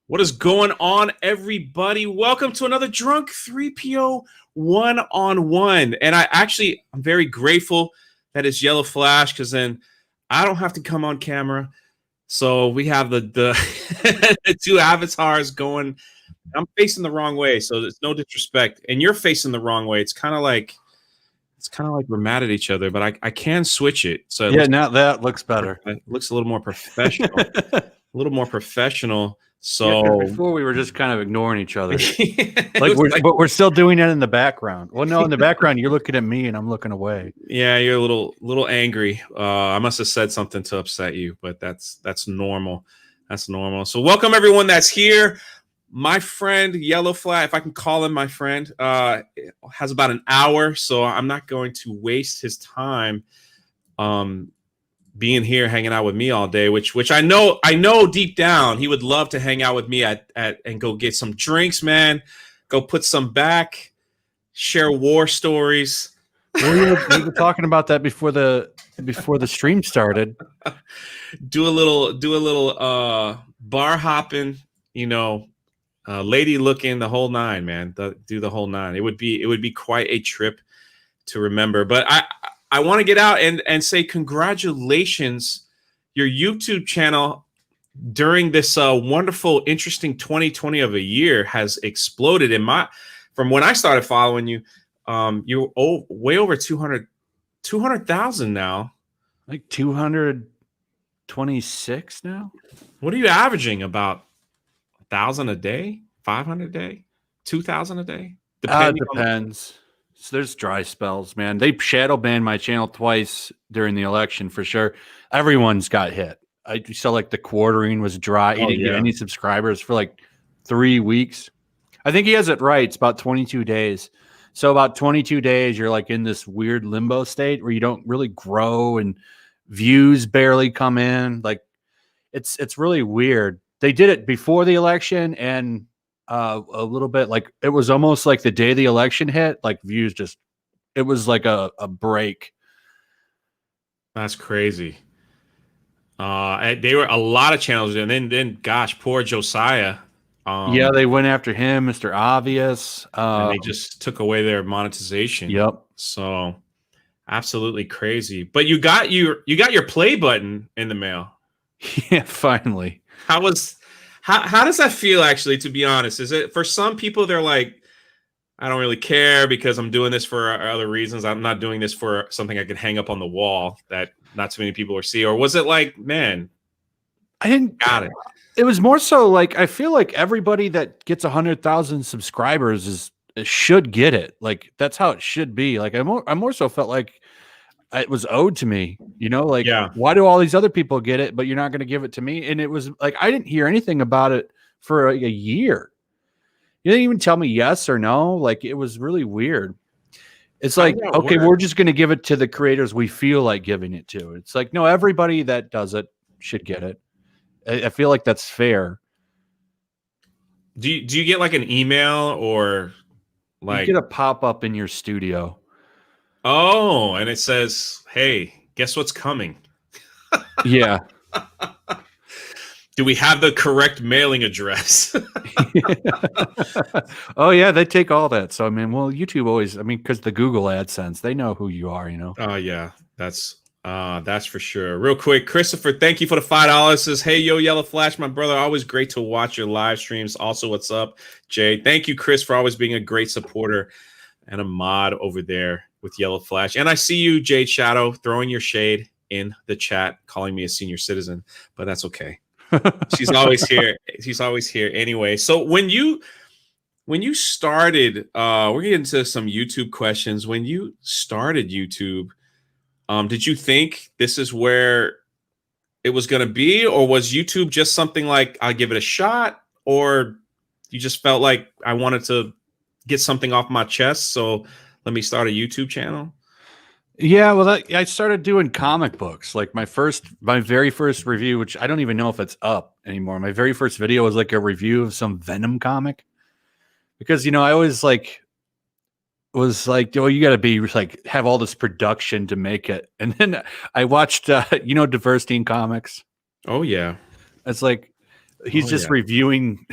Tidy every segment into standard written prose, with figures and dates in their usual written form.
What is going on, everybody? Welcome to another Drunk 3PO one-on-one. And I'm very grateful that it's Yellow Flash, because then I don't have to come on camera. So we have the the two avatars going. I'm facing the wrong way, so there's no disrespect. And you're facing the wrong way. It's kind of like we're mad at each other, but I can switch it. So now that looks better. It looks a little more professional. A little more professional. So before we were just kind of ignoring each other, but we're still doing it in the background. Well, no, in the background you're looking at me and I'm looking away. Yeah, you're a little angry. I must have said something to upset you, but that's normal. That's normal. So welcome everyone that's here. My friend Yellow Flash, if I can call him my friend, has about an hour, so I'm not going to waste his time. Being here hanging out with me all day, which I know deep down he would love to hang out with me at and go get some drinks, man. Go put some back, share war stories. We were talking about that before the stream started. Do a little bar hopping, lady looking, the whole nine, man. Do the whole nine. It would be quite a trip to remember. But I want to get out and say congratulations. Your YouTube channel during this wonderful, interesting 2020 of a year has exploded. From when I started following you, you're way over 200,000 now. Like 226 now. What are you averaging? About 1,000 a day, 500 a day, 2,000 a day? Depends. So there's dry spells, man. They shadow banned my channel twice during the election for sure. Everyone's got hit. I saw like the quartering was dry. He didn't get any subscribers for like 3 weeks. I think he has it right. It's about 22 days. So about 22 days, you're like in this weird limbo state where you don't really grow and views barely come in. Like it's really weird. They did it before the election and a little bit like it was almost like the day the election hit, like views it was like a break. That's crazy. They were a lot of channels, and then gosh, poor Josiah. Yeah, they went after him, Mr. Obvious. And they just took away their monetization. Yep. So absolutely crazy. But you got your play button in the mail. Yeah, finally. How does that feel, actually, to be honest? Is it, for some people, they're like, I don't really care because I'm doing this for other reasons. I'm not doing this for something I can hang up on the wall that not too many people will see. Or was it like, man, I didn't got it? It was more so like, I feel like everybody that gets 100,000 subscribers should get it. Like, that's how it should be. Like, I more so felt like it was owed to me, like, why do all these other people get it, but you're not going to give it to me? And it was like, I didn't hear anything about it for like a year. You didn't even tell me yes or no. Like, it was really weird. It's like, okay, we're just going to give it to the creators we feel like giving it to. It's like, no, everybody that does it should get it. I feel like that's fair. Do you get like an email or like you get a pop-up in your studio? Oh, and it says, hey, guess what's coming? Yeah. Do we have the correct mailing address? Oh, yeah, they take all that. So, YouTube always, because the Google AdSense, they know who you are, Oh, yeah, that's for sure. Real quick, Christopher, thank you for the $5. Says, hey, yo, Yellow Flash, my brother, always great to watch your live streams. Also, what's up, Jay? Thank you, Chris, for always being a great supporter and a mod over there with Yellow Flash. And I see you, Jade Shadow, throwing your shade in the chat, calling me a senior citizen, but that's okay. She's always here. She's always here anyway. So when you started, we're getting into some YouTube questions. When you started YouTube, did you think this is where it was going to be, or was YouTube just something like, I'll give it a shot, or you just felt like I wanted to get something off my chest, so let me start a YouTube channel? Yeah, well, I started doing comic books. Like my very first review, which I don't even know if it's up anymore. My very first video was like a review of some Venom comic, because I always was like, oh, you got to be like have all this production to make it. And then I watched, Diverstein Comics. Oh yeah, it's like He's Oh, just yeah. reviewing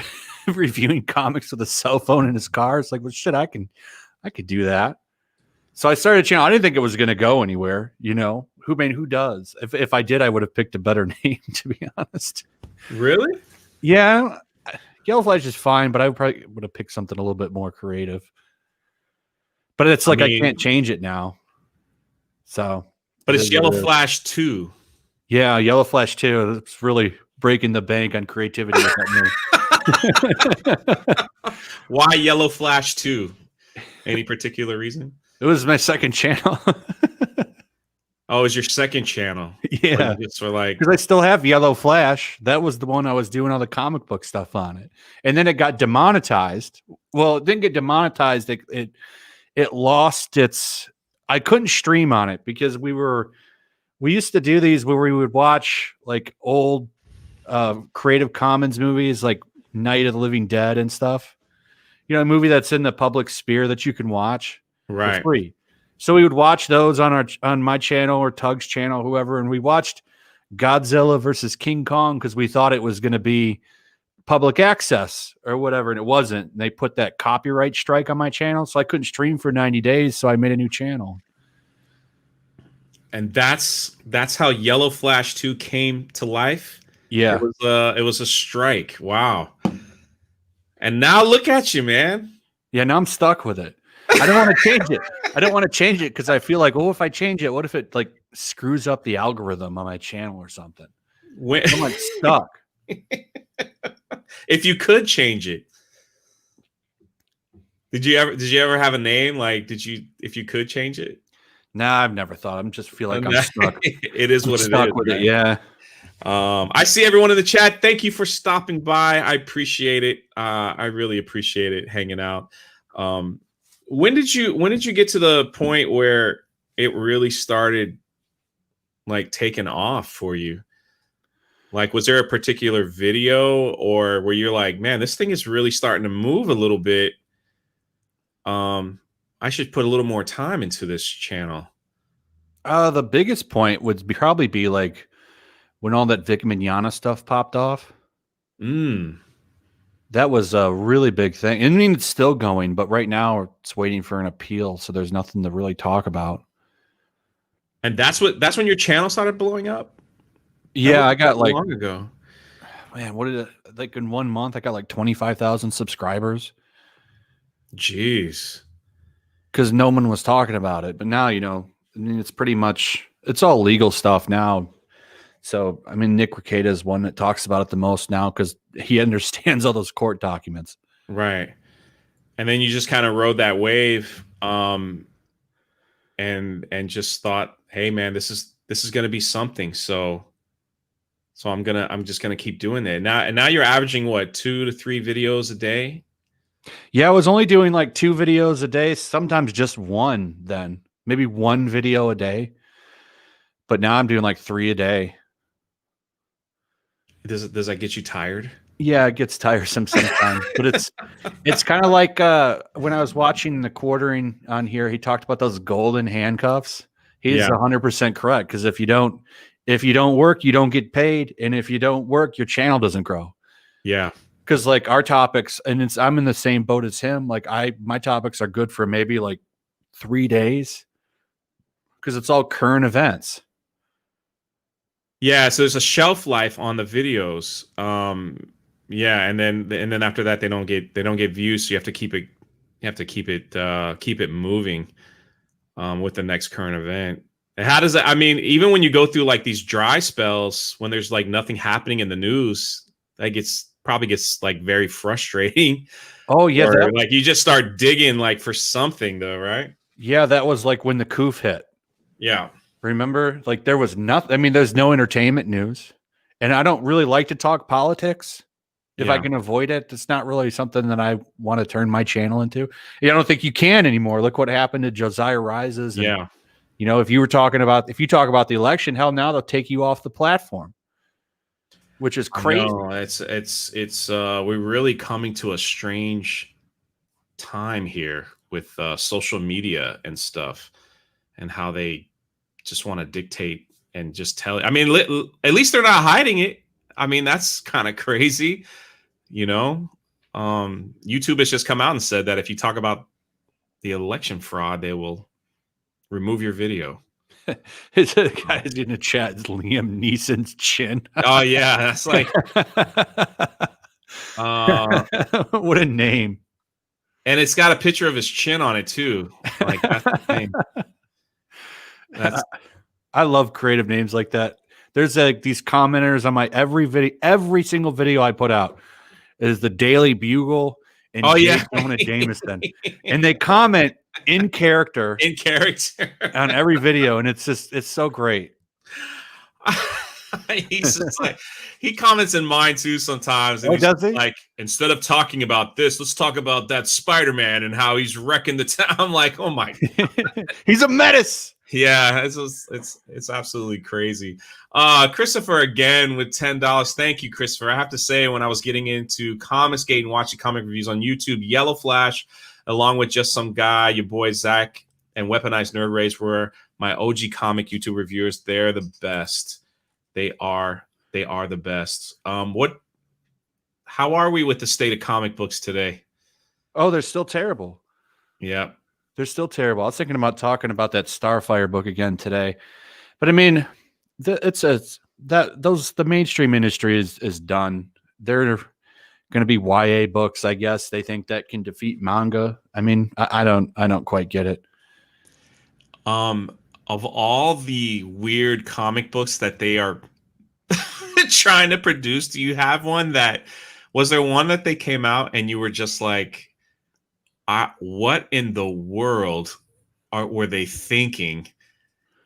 reviewing comics with a cell phone in his car. It's like, well, shit, I could do that. So I started a channel. I didn't think it was going to go anywhere. Who does? If I did, I would have picked a better name, to be honest. Really? Yeah, Yellow Flash is fine, but I probably would have picked something a little bit more creative. But it's like I can't change it now. So, but it's Yellow Flash 2. Yeah, Yellow Flash 2. It's really breaking the bank on creativity with that name. Why Yellow Flash 2? Any particular reason? It was my second channel. Oh, it was your second channel. Yeah. Just for like, because I still have Yellow Flash. That was the one I was doing all the comic book stuff on it. And then it got demonetized. Well, it didn't get demonetized. It lost its, I couldn't stream on it because we used to do these where we would watch like old Creative Commons movies like Night of the Living Dead and stuff. A movie that's in the public sphere that you can watch for free. So we would watch those on my channel or Tug's channel, whoever, and we watched Godzilla versus King Kong because we thought it was going to be public access or whatever, and it wasn't. And they put that copyright strike on my channel, so I couldn't stream for 90 days, so I made a new channel. And that's how Yellow Flash 2 came to life. Yeah. It was a strike. Wow. And now look at you, man. Yeah, now I'm stuck with it. I don't want to change it. I don't want to change it because I feel like, if I change it, what if it like screws up the algorithm on my channel or something? I'm like stuck. If you could change it, did you ever have a name? Like, if you could change it? Nah, I've never thought. I'm just feel like I'm stuck. It is what it stuck is. With it, yeah. I see everyone in the chat. Thank you for stopping by. I appreciate it. I really appreciate it hanging out. When did you get to the point where it really started like taking off for you? Like, was there a particular video or where you're like, man, this thing is really starting to move a little bit? I should put a little more time into this channel. The biggest point would probably be like when all that Vic Mignogna stuff popped off. That was a really big thing. I mean, it's still going, but right now it's waiting for an appeal, so there's nothing to really talk about. And that's when your channel started blowing up? Yeah, I got like long ago. Man, what did it like in 1 month? I got like 25,000 subscribers. Jeez. Because no one was talking about it. But now, I mean, it's all legal stuff now. So, I mean, Nick Rekieta is one that talks about it the most now because he understands all those court documents. Right. And then you just kind of rode that wave and just thought, hey, man, this is going to be something. So I'm just going to keep doing it. Now you're averaging what, 2 to 3 videos a day? Yeah, I was only doing like 2 videos a day, sometimes just one then. Maybe 1 video a day. But now I'm doing like 3 a day. Does that get you tired? Yeah, it gets tiresome sometimes. But it's kind of like when I was watching the quartering on here, he talked about those golden handcuffs. He's 100% correct, because if you don't work, you don't get paid, and if you don't work, your channel doesn't grow. Yeah. Because like our topics, and I'm in the same boat as him. Like my topics are good for maybe like 3 days because it's all current events. Yeah, so there's a shelf life on the videos. Yeah, and then after that they don't get views, so you have to keep it moving with the next current event. And how does that? I mean, even when you go through like these dry spells when there's like nothing happening in the news, that probably gets like very frustrating. Oh yeah, like you just start digging like for something though, right? Yeah, that was like when the coup hit. Yeah. Remember? Like there was nothing. I mean, there's no entertainment news. And I don't really like to talk politics. If I can avoid it, it's not really something that I want to turn my channel into. I don't think you can anymore. Look what happened to Josiah Rises. And, if you talk about the election, hell, now they'll take you off the platform, which is crazy. No, it's we're really coming to a strange time here with social media and stuff, and how they just want to dictate and just tell. I mean, at least they're not hiding it. I mean, that's kind of crazy, you know. YouTube has just come out and said that if you talk about the election fraud, they will remove your video. It's a guy in the chat. It's Liam Neeson's chin. Oh yeah, that's like what a name. And it's got a picture of his chin on it too. Like that's the thing. I love creative names like that. There's these commenters on my every single video I put out is the Daily Bugle and Jonah Jameson, and they comment in character on every video, and it's so great. He's just like, he comments in mine too sometimes. And does he? Like, instead of talking about this, let's talk about that Spider-Man and how he's wrecking the town. I'm like, oh my God. He's a menace. Yeah, it's absolutely crazy. Christopher again with $10. Thank you, Christopher. I have to say, when I was getting into Comicsgate and watching comic reviews on YouTube, Yellow Flash, along with Just Some Guy, your boy Zach, and Weaponized Nerd Race were my OG comic YouTube reviewers. They're the best. They are the best. How are we with the state of comic books today? Oh, they're still terrible. Yeah. They're still terrible. I was thinking about talking about that Starfire book again today. But I mean, the mainstream industry is done. They're going to be YA books, I guess. They think that can defeat manga. I mean, I don't quite get it. Of all the weird comic books that they are trying to produce, do you have one was there one that they came out and you were just like, what in the world were they thinking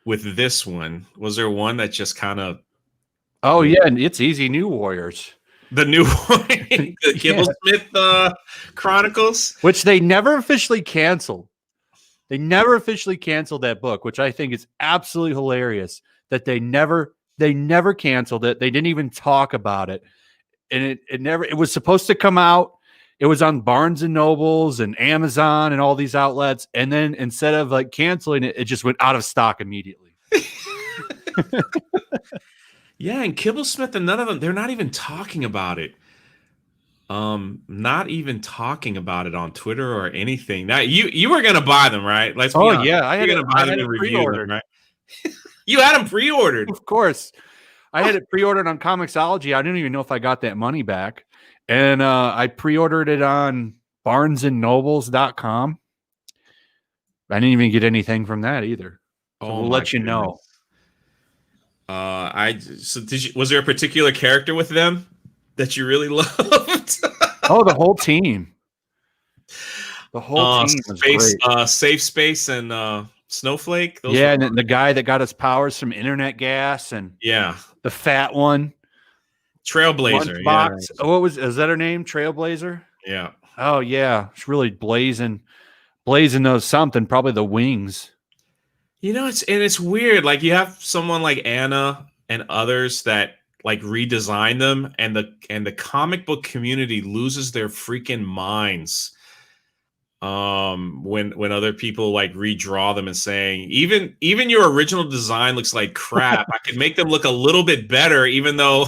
with this one? Was there one that just kind of... Oh, yeah, and it's Easy New Warriors. The new one, the Kibblesmith Chronicles? Which they never officially canceled. They never officially canceled that book, which I think is absolutely hilarious that they never canceled it. They didn't even talk about it. And it was supposed to come out. It was on Barnes and Nobles and Amazon and all these outlets. And then instead of like canceling it, it just went out of stock immediately. Yeah. And Kibblesmith and none of them, they're not even talking about it. Not even talking about it on Twitter or anything. Now you were going to buy them, right? Let's be honest. Yeah. You're going to buy them and review them, right? You had them pre-ordered. Of course. I had it pre-ordered on Comixology. I didn't even know if I got that money back. And I pre-ordered it on barnesandnobles.com. I didn't even get anything from that either. So we'll let you know. Was there a particular character with them that you really loved? Oh, the whole team. The whole team was great. Safe Space and Snowflake. And the guy that got his powers from internet gas, and the fat one. Trailblazer. Lunchbox. Yeah. Is that her name? Trailblazer? Yeah. Oh yeah. She's really blazing those something, probably the wings. You know, it's weird. Like you have someone like Anna and others that like redesign them, and the comic book community loses their freaking minds. When other people like redraw them and saying even your original design looks like crap. I could make them look a little bit better, even though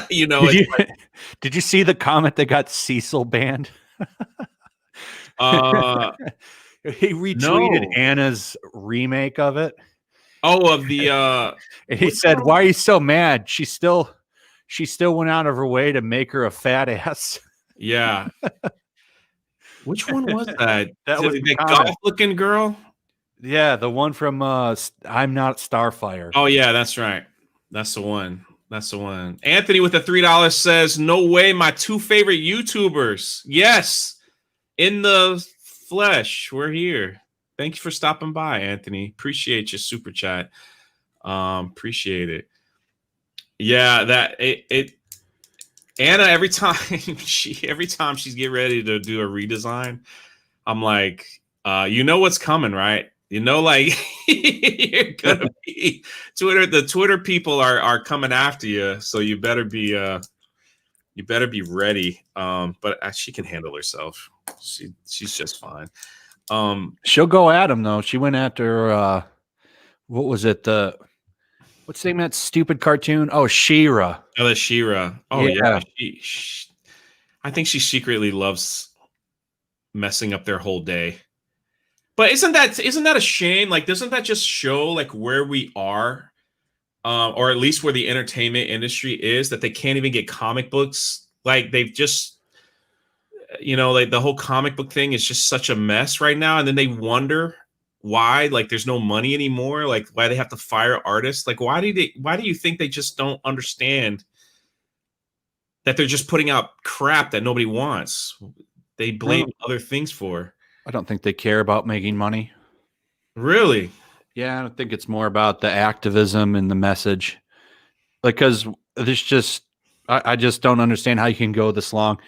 Did you see the comment that got Cecil banned? He retweeted Anna's remake of it. Oh, of the and he said, "Why are you so mad? She still went out of her way to make her a fat ass." Yeah. Which one was that? That was the golf-looking girl. Yeah, the one from I'm Not Starfire. Oh yeah, that's right. That's the one. Anthony with the $3 says, "No way, my two favorite YouTubers." Yes, in the flesh, we're here. Thank you for stopping by, Anthony. Appreciate your super chat. Appreciate it. Yeah, that it. Anna, every time she's getting ready to do a redesign, I'm like, you know what's coming, right? You know, like you're gonna be Twitter. The Twitter people are coming after you, so you better be ready. But she can handle herself. She's just fine. She'll go at him though. She went after what was it? What's the name of that stupid cartoon? Oh, She-Ra. Oh, the She-Ra. Oh Yeah. I think she secretly loves messing up their whole day. But isn't that a shame? Like, doesn't that just show like where we are, or at least where the entertainment industry is, that they can't even get comic books? Like, they've just, like the whole comic book thing is just such a mess right now, and then they wonder why, like, there's no money anymore, like why they have to fire artists. Like, why do you think they just don't understand that they're just putting out crap that nobody wants? They blame other things for. I don't think they care about making money. Really? Yeah, I don't think it's more about the activism and the message. Like, because there's just, I just don't understand how you can go this long.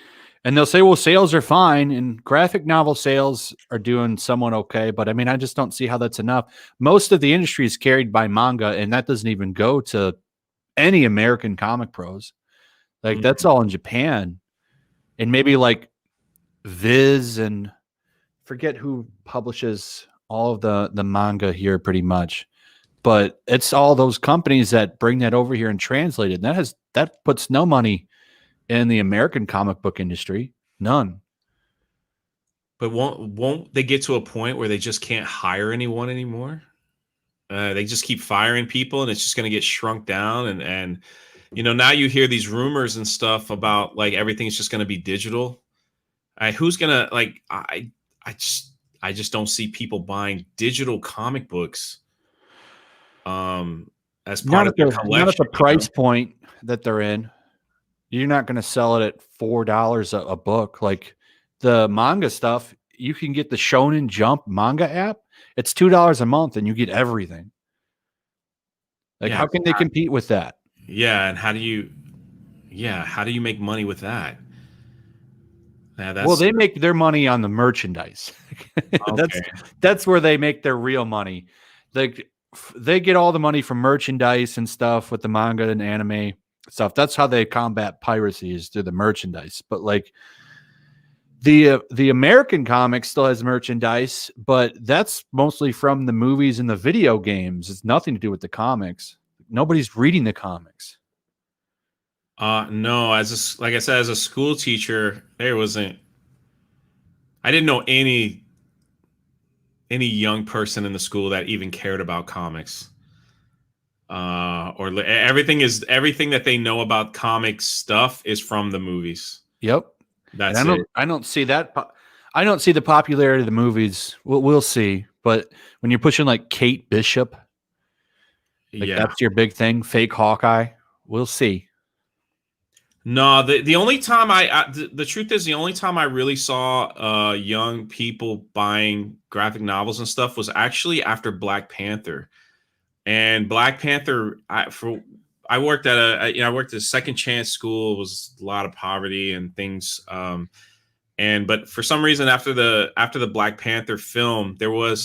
And they'll say, well, sales are fine, and graphic novel sales are doing somewhat okay. But I mean, I just don't see how that's enough. Most of the industry is carried by manga, and that doesn't even go to any American comic pros. Like, that's all in Japan. And maybe like Viz, and forget who publishes all of the manga here pretty much. But it's all those companies that bring that over here and translate it. And that puts no money in the American comic book industry. None. But won't they get to a point where they just can't hire anyone anymore? They just keep firing people, and it's just going to get shrunk down. And now you hear these rumors and stuff about like everything's just going to be digital. Who's gonna like? I just don't see people buying digital comic books. As part of their collection, not at the price point that they're in. You're not going to sell it at $4 a book. Like the manga stuff, you can get the Shonen Jump manga app. It's $2 a month, and you get everything. Like, how can they compete with that? Yeah, and how do you make money with that? Well, they make their money on the merchandise. Okay. That's where they make their real money. They get all the money from merchandise and stuff with the manga and anime stuff. That's how they combat piracy, is through the merchandise. But like the American comic still has merchandise, but that's mostly from the movies and the video games. It's nothing to do with the comics. Nobody's reading the comics. No, like I said, as a school teacher, I didn't know any young person in the school that even cared about comics. Or everything that they know about comics stuff is from the movies. Yep. That's it. I don't see that. I don't see the popularity of the movies. We'll see. But when you're pushing like Kate Bishop, that's your big thing, fake Hawkeye, we'll see. No, the only time the truth is, the only time I really saw young people buying graphic novels and stuff was actually after Black Panther. And Black Panther, I worked at a second chance school. It was a lot of poverty and things. But for some reason, after the Black Panther film, there were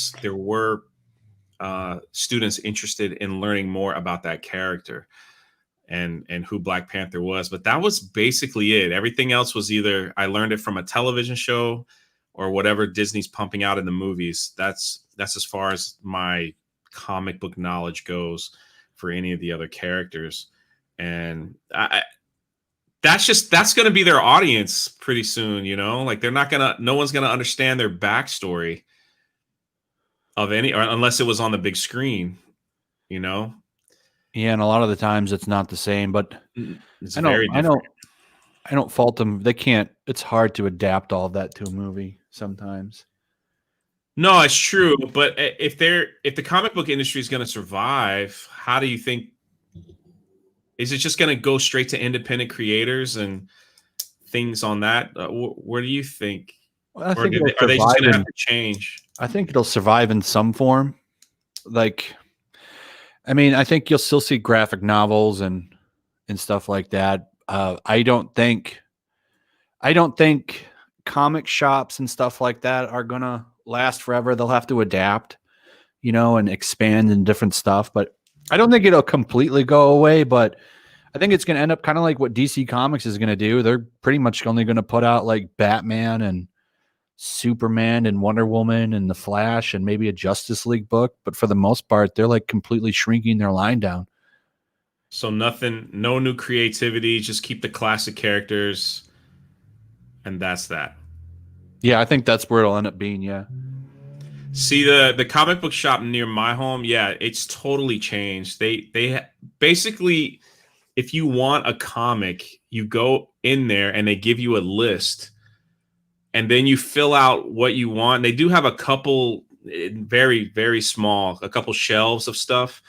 students interested in learning more about that character and who Black Panther was. But that was basically it. Everything else was either I learned it from a television show or whatever Disney's pumping out in the movies. That's as far as my comic book knowledge goes for any of the other characters. And that's going to be their audience pretty soon, like no one's going to understand their backstory of or unless it was on the big screen, Yeah, and a lot of the times it's not the same, but it's very different. I don't fault them. They can't. It's hard to adapt all of that to a movie sometimes. No, it's true. But if the comic book industry is going to survive, how do you think? Is it just going to go straight to independent creators and things on that? Where do you think? Well, are they just going to have to change? I think it'll survive in some form. Like, I mean, I think you'll still see graphic novels and stuff like that. I don't think comic shops and stuff like that are gonna last forever. They'll have to adapt, and expand in different stuff. But I don't think it'll completely go away. But I think it's going to end up kind of like what DC Comics is going to do. They're pretty much only going to put out like Batman and Superman and Wonder Woman and the Flash and maybe a Justice League book. But for the most part, they're like completely shrinking their line down. So nothing, no new creativity. Just keep the classic characters, and that's that. Yeah, I think that's where it'll end up being. Yeah. See the comic book shop near my home. Yeah, it's totally changed. Basically, if you want a comic, you go in there and they give you a list, and then you fill out what you want. They do have a couple very very small, a couple shelves of stuff,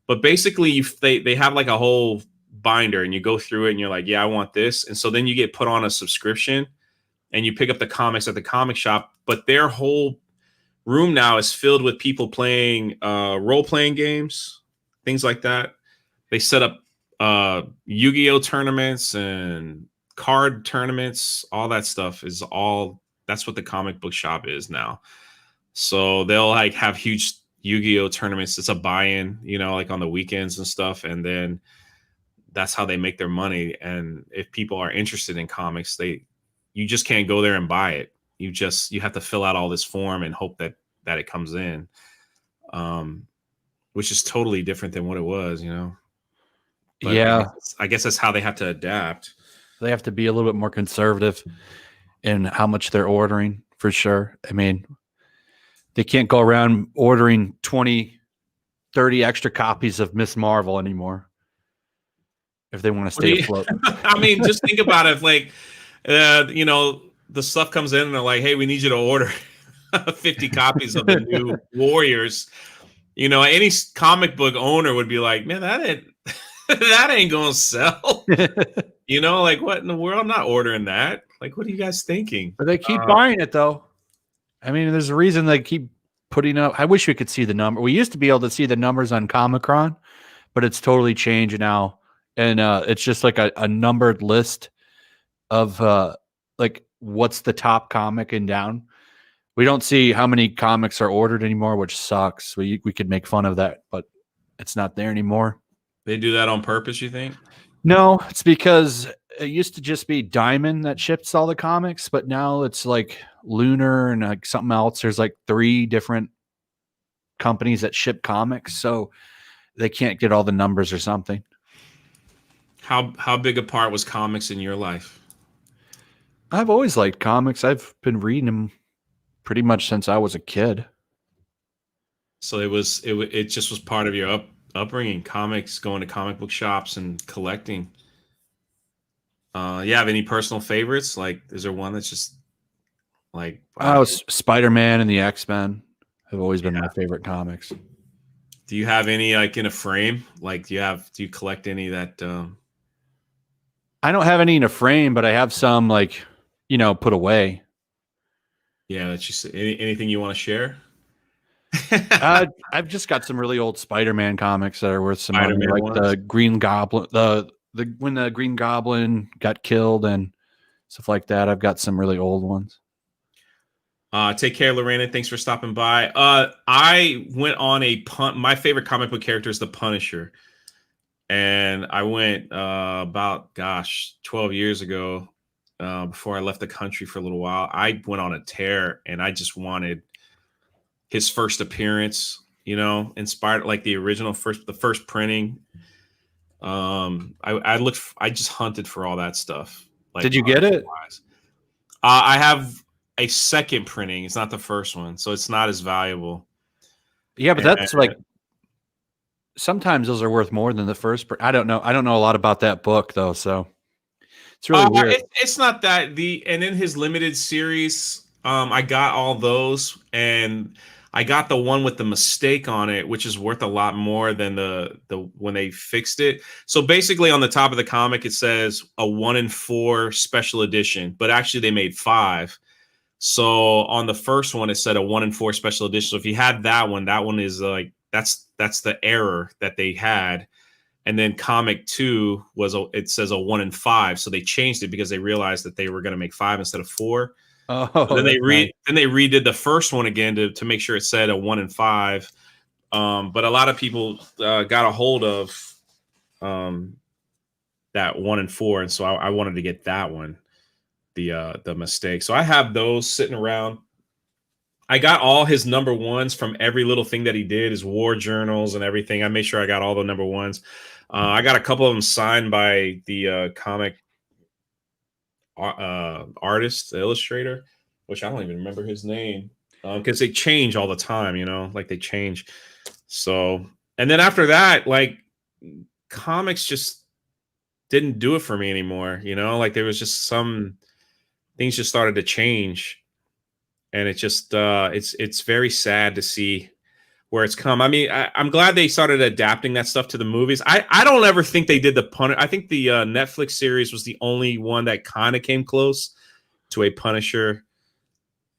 but basically they have like a whole binder, and you go through it and you're like, yeah, I want this, and so then you get put on a subscription and you pick up the comics at the comic shop. But their whole room now is filled with people playing role-playing games, things like that. They set up Yu-Gi-Oh tournaments and card tournaments. All that stuff is all, that's what the comic book shop is now. So they'll like have huge Yu-Gi-Oh tournaments. It's a buy-in, like on the weekends and stuff, and then that's how they make their money. And if people are interested in comics, you just can't go there and buy it. You have to fill out all this form and hope that it comes in, which is totally different than what it was, But yeah, I guess that's how they have to adapt. they have to be a little bit more conservative in how much they're ordering, for sure. I mean, they can't go around ordering 20, 30 extra copies of Miss Marvel anymore if they want to stay afloat. I mean, just think about it. Like, the stuff comes in and they're like, hey, we need you to order 50 copies of the new Warriors. Any comic book owner would be like, man, that ain't gonna sell. Like, what in the world? I'm not ordering that. Like, what are you guys thinking? But they keep buying it, though. I mean, there's a reason they keep putting up. I wish we could see the number. We used to be able to see the numbers on Comic-Con, but it's totally changed now. And it's just like a numbered list of like what's the top comic and down. We don't see how many comics are ordered anymore, which sucks. We could make fun of that, but it's not there anymore. They do that on purpose, you think? No, it's because it used to just be Diamond that ships all the comics, but now it's like Lunar and like something else. There's like 3 different companies that ship comics, so they can't get all the numbers or something. How big a part was comics in your life? I've always liked comics. I've been reading them pretty much since I was a kid. So it just was part of your upbringing, comics, going to comic book shops and collecting. You have any personal favorites? Like, is there one that's just like, wow. Spider-Man and the X-Men have always been my favorite comics. Do you have any like in a frame? Like, do you collect any that I don't have any in a frame, but I have some like, put away. Yeah, that's just anything you want to share? I've just got some really old Spider-Man comics that are worth some money, like ones? The Green Goblin, the when the Green Goblin got killed and stuff like that. I've got some really old ones. Take care, Lorena. Thanks for stopping by. I went on my favorite comic book character is the Punisher. And I went about 12 years ago, before I left the country for a little while. I went on a tear and I just wanted his first appearance, inspired like the first printing. I just hunted for all that stuff. Like, did you get it? I have a second printing. It's not the first one, so it's not as valuable. Yeah, but that's like sometimes those are worth more than the first. I don't know. I don't know a lot about that book though, so it's really weird. It's not that and in his limited series, I got all those, and I got the one with the mistake on it, which is worth a lot more than the when they fixed it. So basically, on the top of the comic, it says a 1-in-4 special edition, but actually they made 5. So on the first one, it said a 1-in-4 special edition. So if you had that one is like that's the error that they had. And then comic 2 it says a 1-in-5. So they changed it because they realized that they were going to make 5 instead of 4. Oh, then they redid the first one again to make sure it said a 1-in-5. But a lot of people got a hold of that 1-in-4, and so I wanted to get that one, the mistake. So I have those sitting around. I got all his number ones from every little thing that he did, his war journals and everything. I made sure I got all the number ones. I got a couple of them signed by the comic artist, the illustrator, which I don't even remember his name because they change all the time, like they change. So, and then after that, like comics just didn't do it for me anymore, like there was just some things just started to change, and it just it's very sad to see where it's come. I mean, I'm glad they started adapting that stuff to the movies. I don't ever think they did the Punisher. I think the Netflix series was the only one that kind of came close to a Punisher,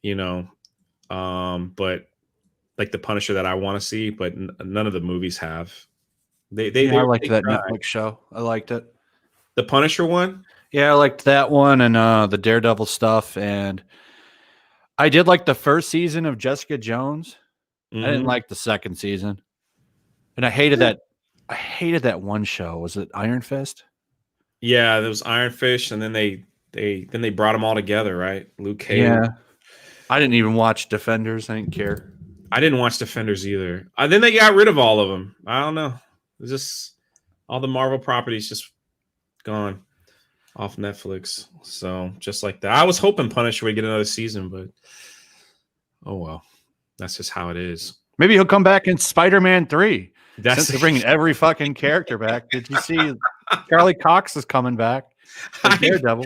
but like the Punisher that I want to see, but none of the movies have. They I liked that tried. Netflix show. I liked it. The Punisher one? Yeah, I liked that one and the Daredevil stuff. And I did like the first season of Jessica Jones. Mm-hmm. I didn't like the second season. And I hated that. I hated that one show. Was it Iron Fist? Yeah, there was Iron Fist, and then they brought them all together, right? Luke Cage. Yeah. I didn't even watch Defenders. I didn't care. I didn't watch Defenders either. Then they got rid of all of them. I don't know. It's just all the Marvel properties just gone off Netflix. So just like that. I was hoping Punisher would get another season, but oh well. That's just how it is. Maybe he'll come back in Spider-Man 3. That's Since they're bringing every fucking character back. Did you see Charlie Cox is coming back? Daredevil.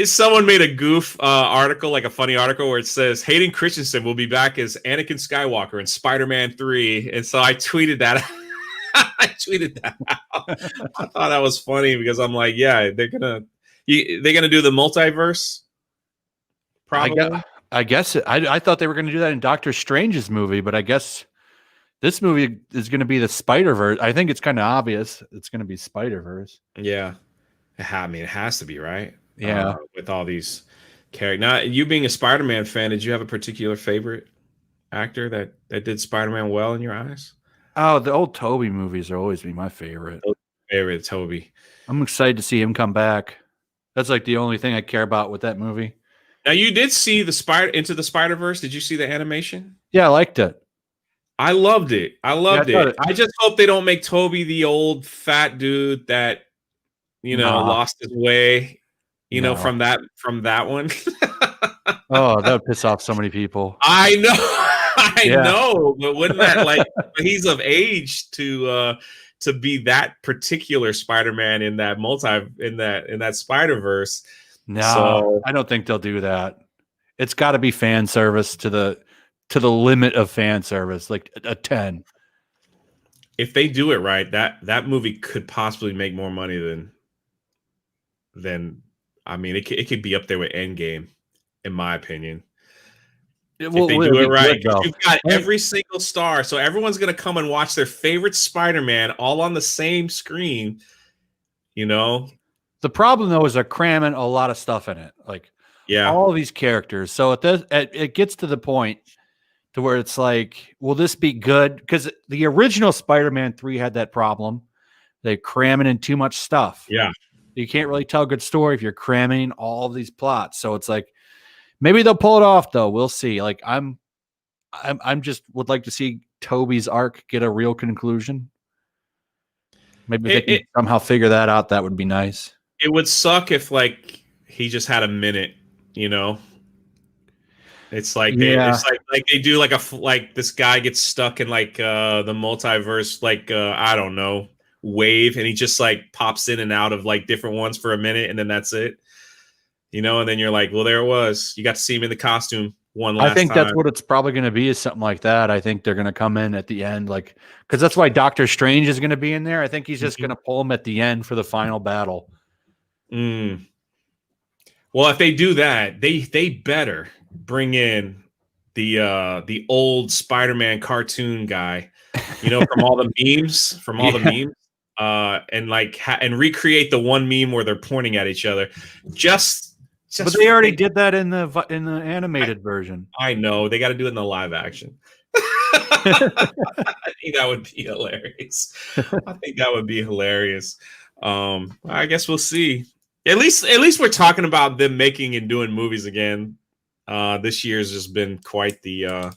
Someone made a goof article, like a funny article, where it says Hayden Christensen will be back as Anakin Skywalker in Spider-Man 3. And so I tweeted that. I tweeted that out. I thought that was funny because I'm like, yeah, they're gonna do the multiverse. Probably. I guess I thought they were going to do that in Doctor Strange's movie, but I guess this movie is going to be the Spider-Verse. I think it's kind of obvious it's going to be Spider-Verse. Yeah. I mean, it has to be, right? Yeah. With all these characters. Now, you being a Spider-Man fan, did you have a particular favorite actor that did Spider-Man well in your eyes? Oh, the old Tobey movies are always be my favorite. Favorite Tobey. I'm excited to see him come back. That's like the only thing I care about with that movie. Now, you did see Into the Spider-Verse. Did you see the animation? Yeah, I liked it. I loved it. I just hope they don't make Tobey the old fat dude that lost his way, from that one. Oh, that would piss off so many people. I know, but wouldn't that he's of age to be that particular Spider-Man in that Spider-Verse. No, so, I don't think they'll do that. It's got to be fan service to the limit of fan service, like a 10. If they do it right, that movie could possibly make more money than I mean, it could be up there with Endgame, in my opinion. If they do it right, you've got every single star, so everyone's gonna come and watch their favorite Spider-Man all on the same screen. The problem though is they're cramming a lot of stuff in it, like all of these characters. So it gets to the point to where it's like, will this be good? Because the original Spider-Man 3 had that problem. They're cramming in too much stuff. Yeah. You can't really tell a good story if you're cramming all of these plots. So it's like, maybe they'll pull it off though. We'll see. Like I'm just would like to see Tobey's arc get a real conclusion. Maybe if they can somehow figure that out, that would be nice. It would suck if he just had a minute, It's like they do like this guy gets stuck in the multiverse, I don't know, wave, and he just pops in and out of different ones for a minute, and then that's it. And then you're like, well, there it was. You got to see him in the costume one last time. I think that's what it's probably going to be, is something like that. I think they're going to come in at the end, because that's why Doctor Strange is going to be in there. I think he's just going to pull him at the end for the final battle. Well, if they do that, they better bring in the old Spider-Man cartoon guy, from all the memes, and recreate the one meme where they're pointing at each other. But they already did that in the animated version. I know they got to do it in the live action. I think that would be hilarious. I guess we'll see. At least we're talking about them making and doing movies again. This year's just been quite the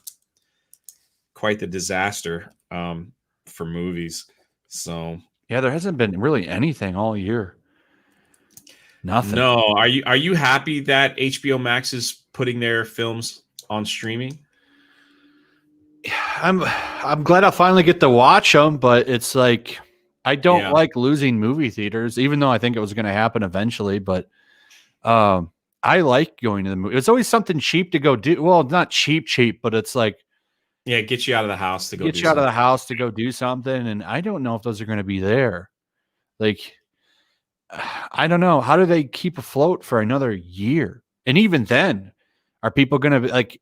disaster for movies. So Yeah, there hasn't been really anything all year. Nothing. no, are you happy that HBO Max is putting their films on streaming? I'm glad I'll finally get to watch them, but it's like I don't like losing movie theaters, even though I think it was going to happen eventually. But I like going to the movie. It's always something cheap to go do. Well, not cheap, but it's like it gets you out of the house to go. Get you out of the house to go do something, and I don't know if those are going to be there. Like, I don't know. How do they keep afloat for another year? And even then, are people going to be like?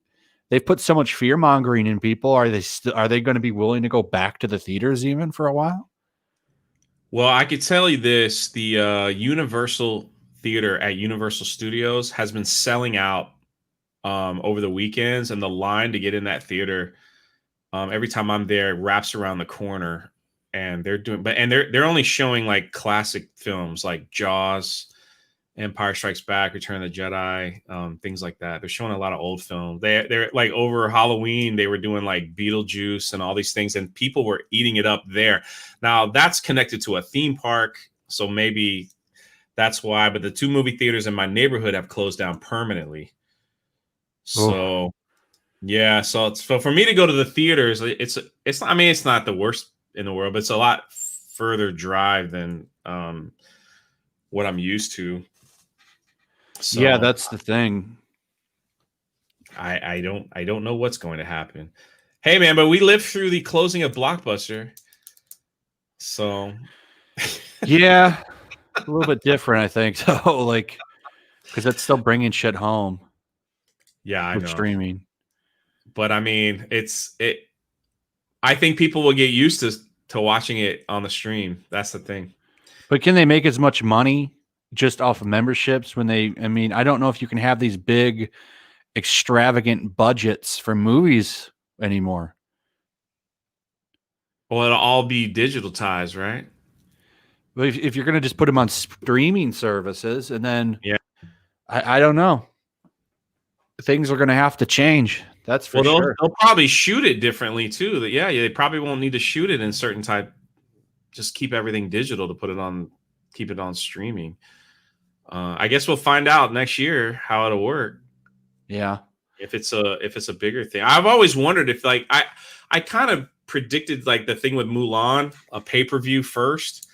They've put so much fear mongering in people. Are they going to be willing to go back to the theaters even for a while? Well, I could tell you this: the Universal Theater at Universal Studios has been selling out over the weekends, and the line to get in that theater every time I'm there wraps around the corner, and they're only showing like classic films like Jaws, Empire Strikes Back, Return of the Jedi, things like that. They're showing a lot of old films. They're like over Halloween, they were doing like Beetlejuice and all these things, and people were eating it up there. Now that's connected to a theme park, so maybe that's why. But the two movie theaters in my neighborhood have closed down permanently. So yeah, so for me to go to the theaters, it's I mean it's not the worst in the world, but it's a lot further drive than what I'm used to. So yeah, that's the thing. I don't know what's going to happen. Hey man, but we lived through the closing of Blockbuster. So yeah, a little bit different, I think. So like, because it's still bringing shit home. Yeah, I know. Streaming. But I mean, I think people will get used to watching it on the stream. That's the thing. But can they make as much money just off of memberships when I mean, I don't know if you can have these big extravagant budgets for movies anymore. Well, it'll all be digitalized, right? But if you're going to just put them on streaming services, and then I don't know, things are going to have to change. That's for sure. They'll probably shoot it differently too. They probably won't need to shoot it in certain type. Just keep everything digital to keep it on streaming. I guess we'll find out next year how it'll work. Yeah, if it's a bigger thing. I've always wondered if like I kind of predicted like the thing with Mulan, a pay-per-view first,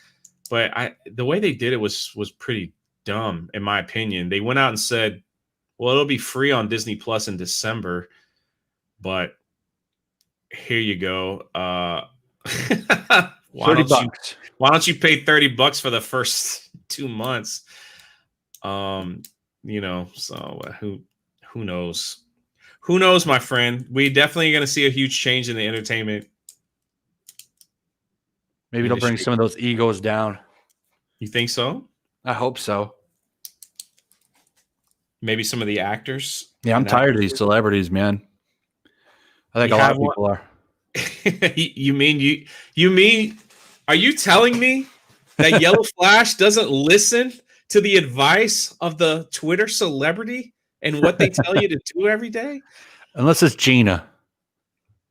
but the way they did it was pretty dumb in my opinion. They went out and said, well, it'll be free on Disney Plus in December, but here you go. Why don't you pay $30 for the first 2 months? So who knows? Who knows, my friend? We definitely going to see a huge change in the entertainment. Maybe it'll bring some of those egos down. You think so? I hope so. Maybe some of the actors. Yeah, I'm tired of these celebrities, man. I think a lot of people are. You mean are you telling me that Yellow Flash doesn't listen to the advice of the Twitter celebrity and what they tell you to do every day? Unless it's Gina.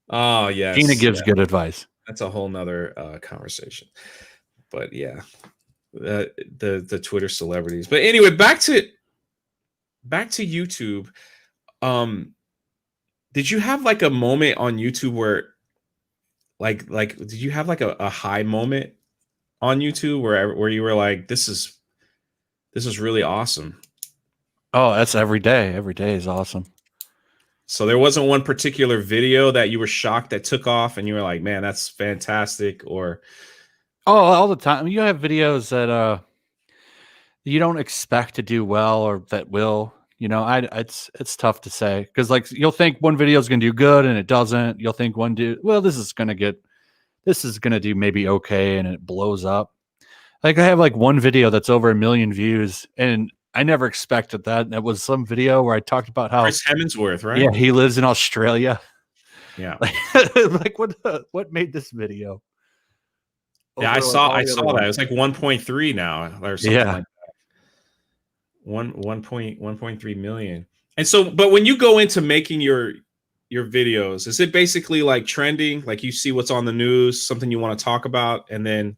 Oh, yes. Gina gives good advice. That's a whole nother conversation. But yeah, the Twitter celebrities. But anyway, back to YouTube. Did you have like a moment on YouTube where like did you have like a high moment on YouTube where you were like, this is really awesome? Oh, that's every day. Every day is awesome. So there wasn't one particular video that you were shocked that took off and you were like, man, that's fantastic? Or all the time. You have videos that you don't expect to do well or that will. It's tough to say because like you'll think one video is going to do good and it doesn't. You'll think this is going to do maybe okay, and it blows up. Like I have like one video that's over 1 million views, and I never expected that. It was some video where I talked about how Chris Hemsworth, right? Yeah, he lives in Australia. Yeah, like what made this video? Yeah, I saw that. It was like 1.3 now or something like that. 1.3 million. And so, but when you go into making your videos, is it basically like trending? Like you see what's on the news, something you want to talk about, and then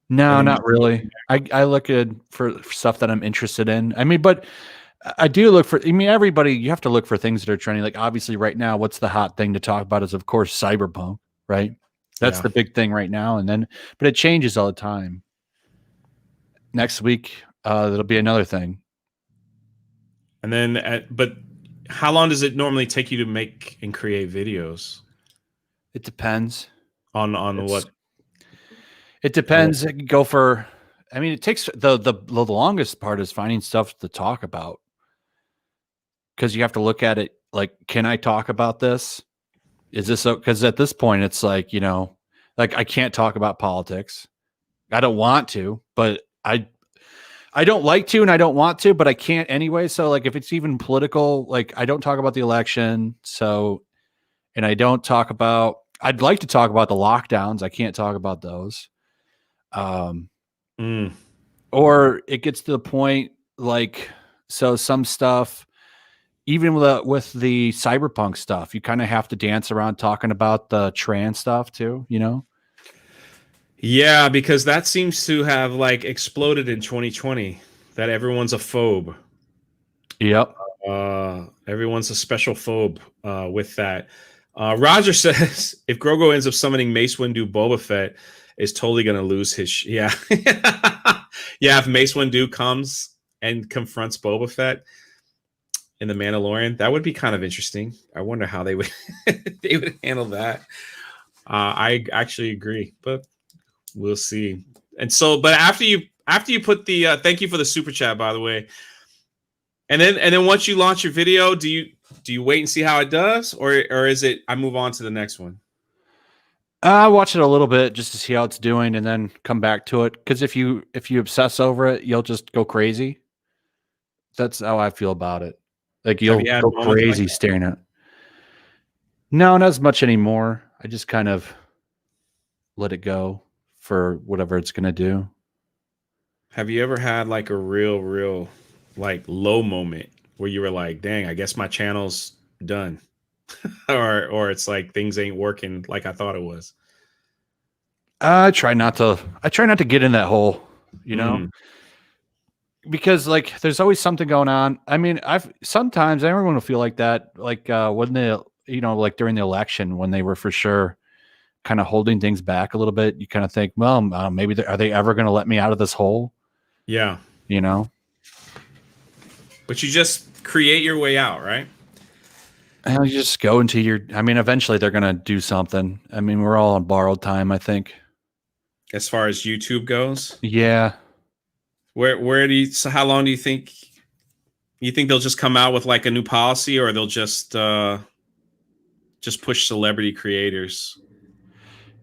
No, not really. I look at for stuff that I'm interested in. I mean, but I do look for, I mean, everybody, you have to look for things that are trending. Like obviously right now, what's the hot thing to talk about is of course Cyberpunk, right? That's the big thing right now. And then, but it changes all the time. Next week, there'll be another thing. And then, but how long does it normally take you to make and create videos? It depends on what. It depends. It can go for, I mean, it takes the longest part is finding stuff to talk about. Because you have to look at it like, can I talk about this? Is this because at this point it's like, you know, like I can't talk about politics. I don't want to, but I don't like to and I don't want to, but I can't anyway. So like if it's even political, like I don't talk about the election. So, and I don't talk about, I'd like to talk about the lockdowns. I can't talk about those. Or it gets to the point like, so some stuff, even with the cyberpunk stuff, you kind of have to dance around talking about the trans stuff too, you know? Yeah, because that seems to have like exploded in 2020, that everyone's a phobe. Yep. Everyone's a special phobe with that. Roger says if Grogu ends up summoning Mace Windu, Boba Fett is totally going to lose his yeah. Yeah, if Mace Windu comes and confronts Boba Fett in The Mandalorian, that would be kind of interesting. I wonder how they would they would handle that. I actually agree, but we'll see. And so, but after you put the thank you for the super chat, by the way. And then once you launch your video, do you wait and see how it does, or is it I move on to the next one? I watch it a little bit just to see how it's doing, and then come back to it. Because if you obsess over it, you'll just go crazy. That's how I feel about it. Like you'll go crazy like staring at it. No, not as much anymore. I just kind of let it go for whatever it's going to do. Have you ever had like a real like low moment where you were like, dang, I guess my channel's done? or it's like things ain't working like I thought it was? I try not to get in that hole, you know? Because like there's always something going on. I mean, sometimes everyone will feel like that, like when they, you know, like during the election when they were for sure kind of holding things back a little bit. You kind of think, well, maybe are they ever going to let me out of this hole? Yeah, you know. But you just create your way out, right? And you just go into your. I mean, eventually they're going to do something. I mean, we're all on borrowed time, I think. As far as YouTube goes, yeah. Where do you? So how long do you think? You think they'll just come out with like a new policy, or they'll just push celebrity creators?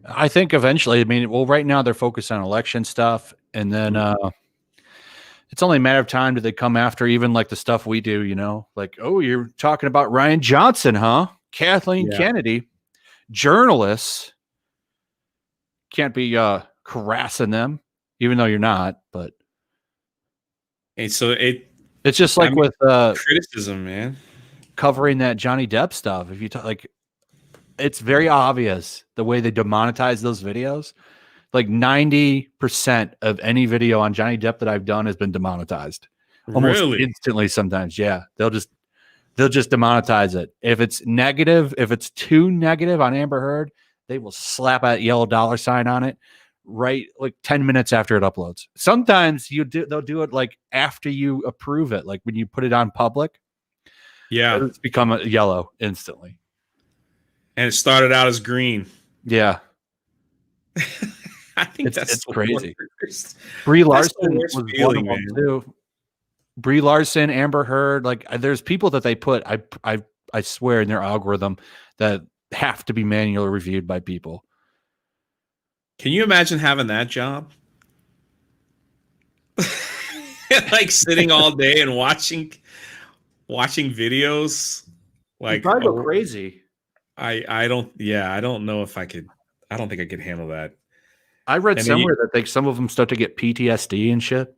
I think eventually. I mean, well, right now they're focused on election stuff, and then it's only a matter of time do they come after even like the stuff we do. You know, like, oh, you're talking about Ryan Johnson, huh? Kathleen Kennedy, journalists can't be harassing them, even though you're not. But and so it's just like with criticism, man, covering that Johnny Depp stuff. If you talk like. It's very obvious the way they demonetize those videos. Like 90% of any video on Johnny Depp that I've done has been demonetized almost instantly. Sometimes, yeah, they'll just demonetize it. If it's negative, if it's too negative on Amber Heard, they will slap a yellow $sign on it right like 10 minutes after it uploads. Sometimes they'll do it like after you approve it, like when you put it on public. Yeah, it's become a yellow instantly. And it started out as green. Yeah. I think it's crazy. Brie Larson was one of them too. Brie Larson, Amber Heard, like there's people that they put, I swear in their algorithm that have to be manually reviewed by people. Can you imagine having that job? Like sitting all day and watching videos. Like you'd probably go crazy. I don't know if I could. I don't think I could handle that. I read somewhere that like some of them start to get PTSD and shit.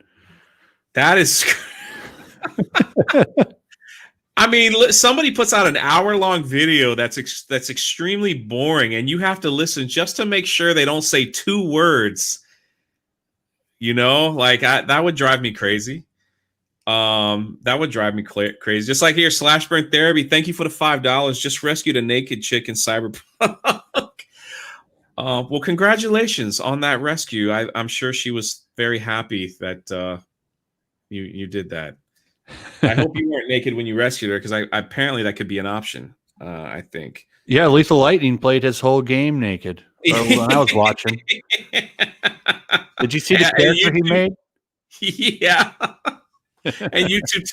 That is I mean, somebody puts out an hour-long video that's extremely boring, and you have to listen just to make sure they don't say 2 words. You know, like that would drive me crazy. That would drive me crazy. Just like here, Slash Burn Therapy. Thank you for the $5. Just rescued a naked chick in Cyberpunk. Well, congratulations on that rescue. I'm sure she was very happy that you did that. I hope you weren't naked when you rescued her, because apparently that could be an option. I think. Yeah, Lethal Lightning played his whole game naked. When I was watching. Did you see the character he made? Yeah. And YouTube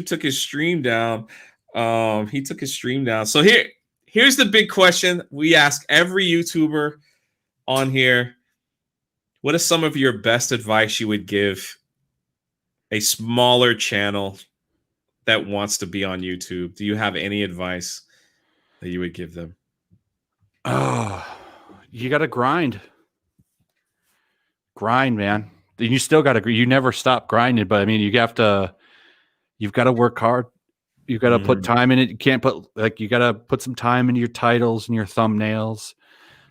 took his stream down. He took his stream down. So here's the big question we ask every YouTuber on here. What is some of your best advice you would give a smaller channel that wants to be on YouTube? Do you have any advice that you would give them? Oh, you got to grind, man. You still got to, you never stop grinding, but I mean, you've got to work hard. You've got to put time in it. You can't you got to put some time into your titles and your thumbnails.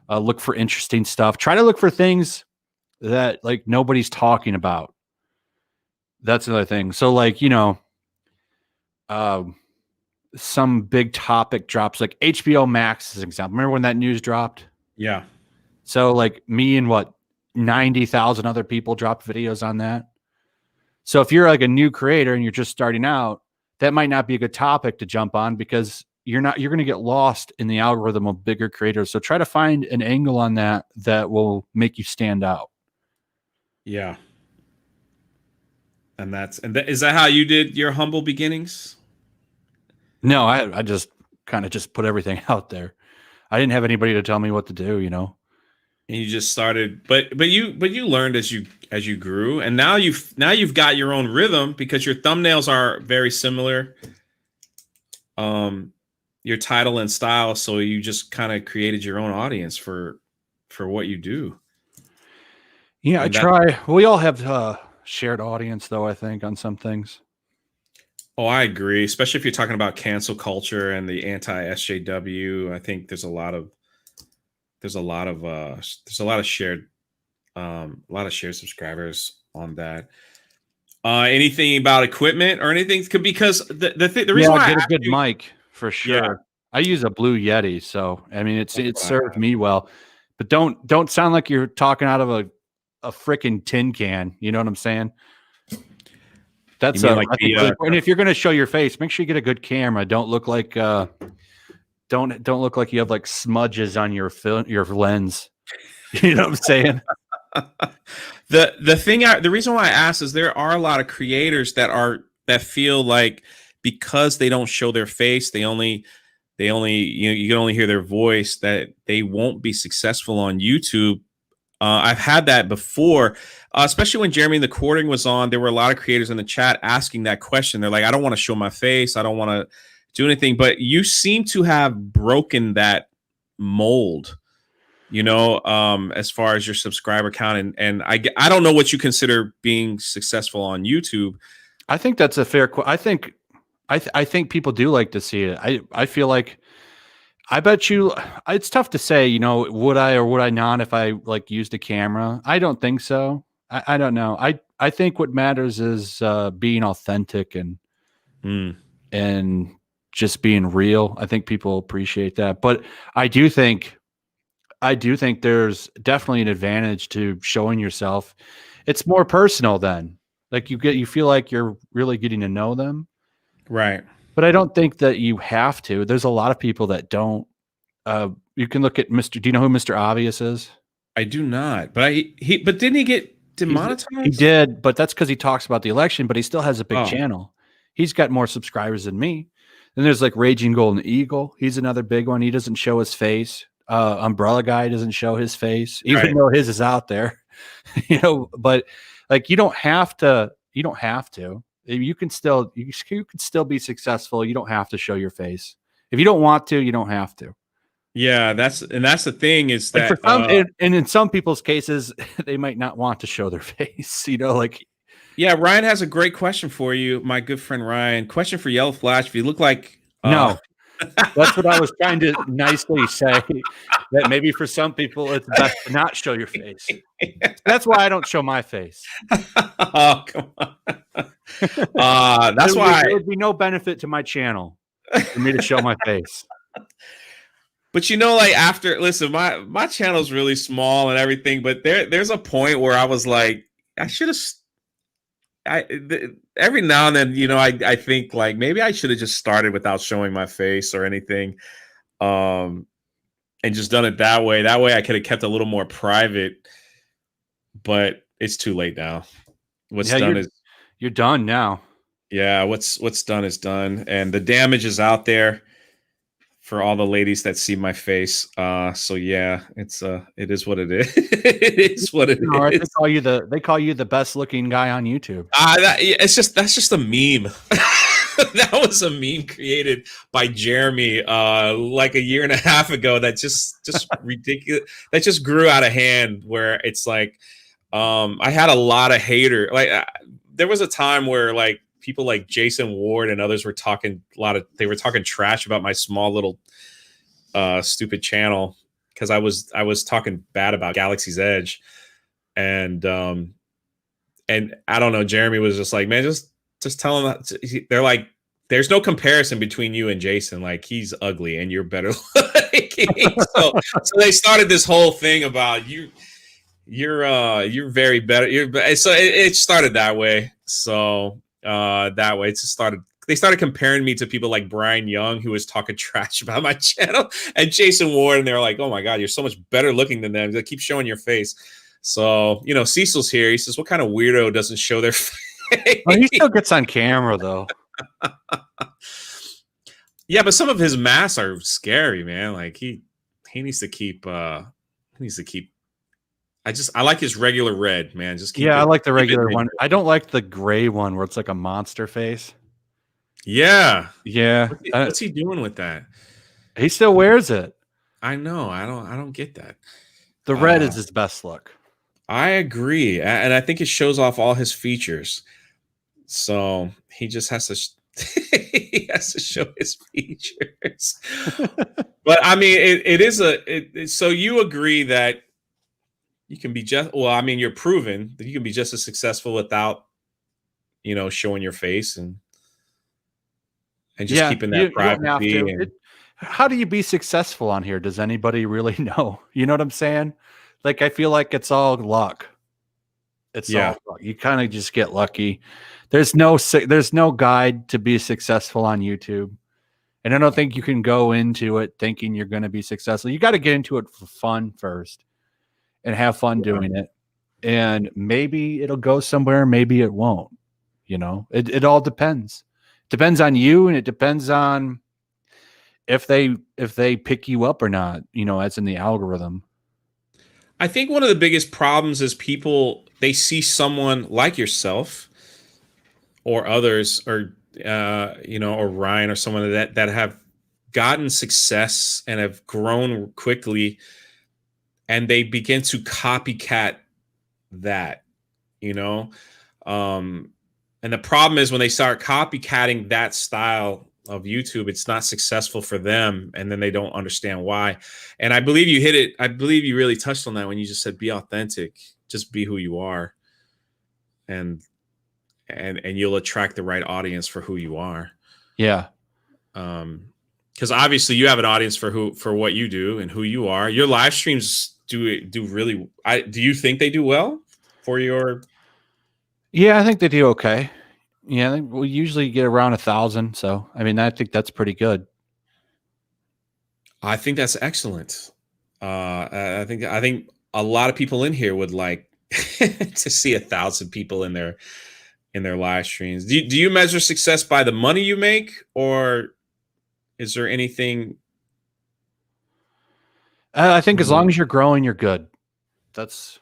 Look for interesting stuff. Try to look for things that like nobody's talking about. That's another thing. So like, some big topic drops, like HBO Max is an example. Remember when that news dropped? Yeah. So like me and 90,000 other people dropped videos on that. So if you're like a new creator and you're just starting out, that might not be a good topic to jump on, because you're going to get lost in the algorithm of bigger creators. So try to find an angle on that will make you stand out. Yeah. And is that how you did your humble beginnings? No, I just kind of just put everything out there. I didn't have anybody to tell me what to do, And you just started, but you learned as you grew, and now you've got your own rhythm, because your thumbnails are very similar. Your title and style, so you just kind of created your own audience for what you do. Yeah, and I try. We all have shared audience, though, I think, on some things. Oh, I agree, especially if you're talking about cancel culture and the anti-SJW. I think there's a lot of shared subscribers on that. Anything about equipment or anything? Because the reason why I get a good mic for sure. Yeah. I use a Blue Yeti, so I mean it served me well. But don't sound like you're talking out of a freaking tin can. You know what I'm saying? That's and if you're going to show your face, make sure you get a good camera. Don't look like don't look like you have like smudges on your lens. You know what I'm saying? The reason why I asked is there are a lot of creators that feel like because they don't show their face, you can only hear their voice, that they won't be successful on YouTube. I've had that before, especially when Jeremy and the Quartering was on. There were a lot of creators in the chat asking that question. They're like, I don't want to show my face. I don't want to do anything. But you seem to have broken that mold, as far as your subscriber count. And I don't know what you consider being successful on YouTube. I think that's a fair question. I think people do like to see it. I feel like, I bet you it's tough to say, would I or would I not if I like used a camera? I don't think so. I don't know. I think what matters is being authentic and just being real. I think people appreciate that. But I do think there's definitely an advantage to showing yourself. It's more personal then. Like you feel like you're really getting to know them. Right. But I don't think that you have to. There's a lot of people that don't. You can look at Mr. Do you know who Mr. Obvious is? I do not. But but didn't he get demonetized? He did, but that's because he talks about the election, but he still has a big channel. He's got more subscribers than me. Then there's like Raging Golden Eagle. He's another big one. He doesn't show his face. Umbrella Guy doesn't show his face, even though his is out there. But like you don't have to. You can still be successful. You don't have to show your face. If you don't want to, you don't have to. Yeah, that's the thing is that for some, and in some people's cases, they might not want to show their face. Yeah, Ryan has a great question for you, my good friend Ryan. Question for Yellow Flash. If you look like No, that's what I was trying to nicely say. That maybe for some people it's best to not show your face. That's why I don't show my face. Oh, come on. That's why there would be no benefit to my channel for me to show my face. But like after listen, my channel's really small and everything, but there's a point where I was like, I should have every now and then, I think like maybe I should have just started without showing my face or anything. And just done it that way. That way I could have kept a little more private, but it's too late now. You're done now. Yeah, what's done is done, and the damage is out there for all the ladies that see my face. So yeah, it is what it is. It is what it is. They call you the best looking guy on YouTube. That's just a meme. That was a meme created by Jeremy like a year and a half ago. That just ridiculous. That just grew out of hand. Where it's like, I had a lot of hater. Like there was a time where like people like Jason Ward and others were talking trash about my small little stupid channel because I was talking bad about Galaxy's Edge, and I don't know. Jeremy was just like, man, just tell him that. They're like, there's no comparison between you and Jason. Like he's ugly and you're better looking. So they started this whole thing about you're very better. So it started that way. So that way they started comparing me to people like Brian Young, who was talking trash about my channel, and Jason Ward, and they're like, oh my god, you're so much better looking than them. They keep showing your face. So Cecil's here. He says, what kind of weirdo doesn't show their face? Well, he still gets on camera though. Yeah, but some of his masks are scary, man. Like he needs to keep I like his regular red, man. I like the regular one. I don't like the gray one where it's like a monster face. Yeah. What's he doing with that? He still wears it. I know. I don't get that. The red is his best look. I agree, and I think it shows off all his features. So he just has to he has to show his features. But I mean, it is so you agree that you can be you're proven that you can be just as successful without, showing your face and just keeping that privacy. How do you be successful on here? Does anybody really know? You know what I'm saying? Like, I feel like it's all luck. All luck. You kind of just get lucky. There's no guide to be successful on YouTube. And I don't think you can go into it thinking you're going to be successful. You got to get into it for fun first and have fun doing it. And maybe it'll go somewhere, maybe it won't. It all depends. It depends on you, and it depends on if they pick you up or not, as in the algorithm. I think one of the biggest problems is people, they see someone like yourself or others or or Ryan or someone that have gotten success and have grown quickly, and they begin to copycat that, and the problem is when they start copycatting that style of YouTube, it's not successful for them, and then they don't understand why. And I believe you hit it. I believe you really touched on that when you just said, be authentic, just be who you are, and you'll attract the right audience for who you are. Yeah. Because obviously you have an audience for what you do and who you are. Your live streams do really. Do you think they do well for your? Yeah, I think they do okay. Yeah, we usually get around 1,000. So, I mean, I think that's pretty good. I think that's excellent. I think a lot of people in here would like to see 1,000 people in their live streams. Do you measure success by the money you make, or is there anything? I think as long as you're growing, you're good. That's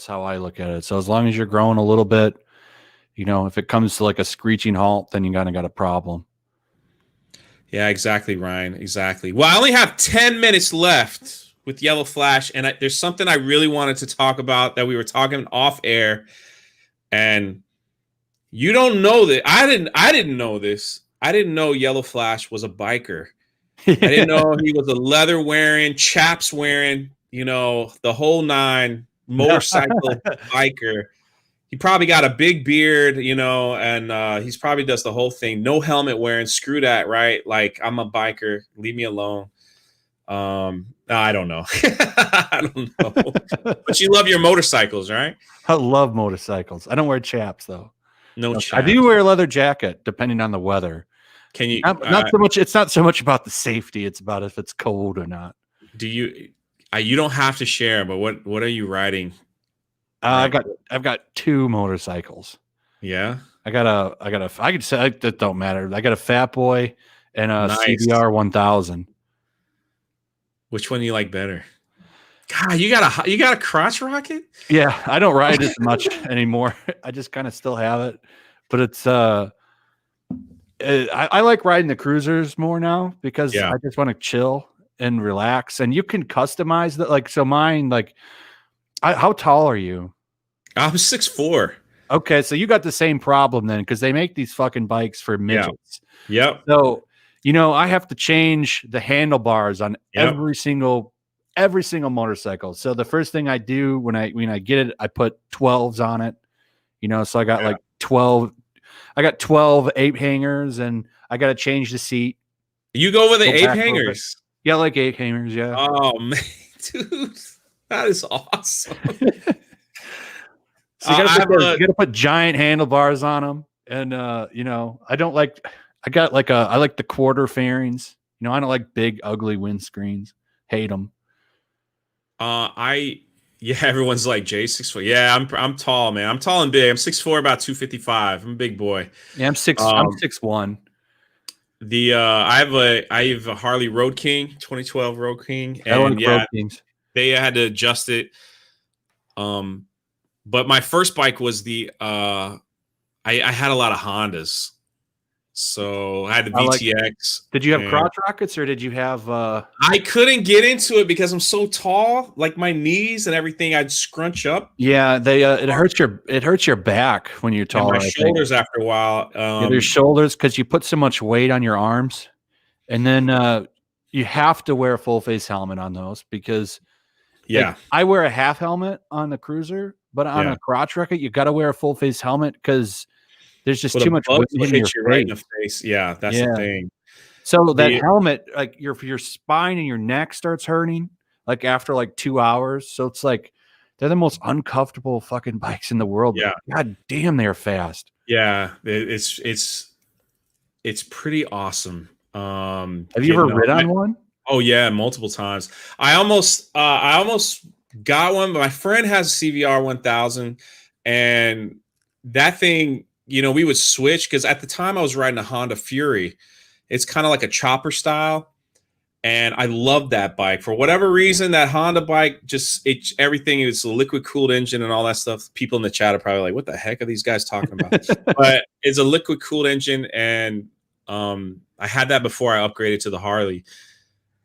how I look at it. So as long as you're growing a little bit, if it comes to like a screeching halt, then you got a problem. Yeah, exactly, Ryan. Exactly. Well, I only have 10 minutes left with Yellow Flash, and there's something I really wanted to talk about that we were talking off air, and You don't know that. I didn't know this. I didn't know Yellow Flash was a biker. I didn't know he was a leather wearing, chaps wearing, the whole nine, motorcycle biker. He probably got a big beard, and he's probably does the whole thing. No helmet wearing. Screw that, right? Like, I'm a biker. Leave me alone. I don't know. I don't know. But you love your motorcycles, right? I love motorcycles. I don't wear chaps though. No, I do wear a leather jacket depending on the weather. Can you not so much? It's not so much about the safety. It's about if it's cold or not. Do you? You don't have to share, but what are you riding? I've got 2 motorcycles. Yeah, I could say that don't matter. I got a Fat Boy and a CBR 1000. Which one do you like better? God, you got a crotch rocket? Yeah, I don't ride as much anymore. I just kind of still have it, but it's I like riding the cruisers more now because I just want to chill and relax. And you can customize that. Like, so mine, like, how tall are you? I'm 6'4". Okay, so you got the same problem then, because they make these fucking bikes for midgets. Yep. So, I have to change the handlebars on every single motorcycle. So the first thing I do when I get it, I put 12s on it. So I got like 12. I got 12 ape hangers, and I got to change the seat. You go with the ape hangers? Yeah, like ape hangers. Yeah. Oh man, dude, that is awesome. So you gotta put giant handlebars on them, and I don't like. I like the quarter fairings. I don't like big ugly windscreens. Hate them. Everyone's like Jay 6'4". Yeah, I'm tall, man. I'm tall and big. I'm 6'4", about 255. I'm a big boy. Yeah, I'm 6'1". I have a Harley Road King, 2012 Road King, and Road Kings. They had to adjust it. But my first bike was I had a lot of Hondas. So I had the VTX. Did you have crotch rockets or did you have I couldn't get into it because I'm so tall, like my knees and everything, I'd scrunch up. Yeah, it hurts your back when you're tall. My shoulders after a while. Your shoulders, because you put so much weight on your arms. And then you have to wear a full face helmet on those because I wear a half helmet on the cruiser, but on a crotch rocket, you gotta wear a full face helmet because there's just too much weight in your right in the face. Yeah, that's the thing. So that helmet, like your spine and your neck starts hurting like after like 2 hours. So it's like they're the most uncomfortable fucking bikes in the world. Yeah. God damn, they're fast. Yeah, it's pretty awesome. Have you ever rid on one? Oh yeah, multiple times. I almost got one, but my friend has a CVR 1000, and that thing, we would switch because at the time I was riding a Honda Fury. It's kind of like a chopper style, and I love that bike. For whatever reason, that Honda bike, everything is a liquid cooled engine and all that stuff. People in the chat are probably like, what the heck are these guys talking about? But it's a liquid cooled engine, and I had that before I upgraded to the Harley.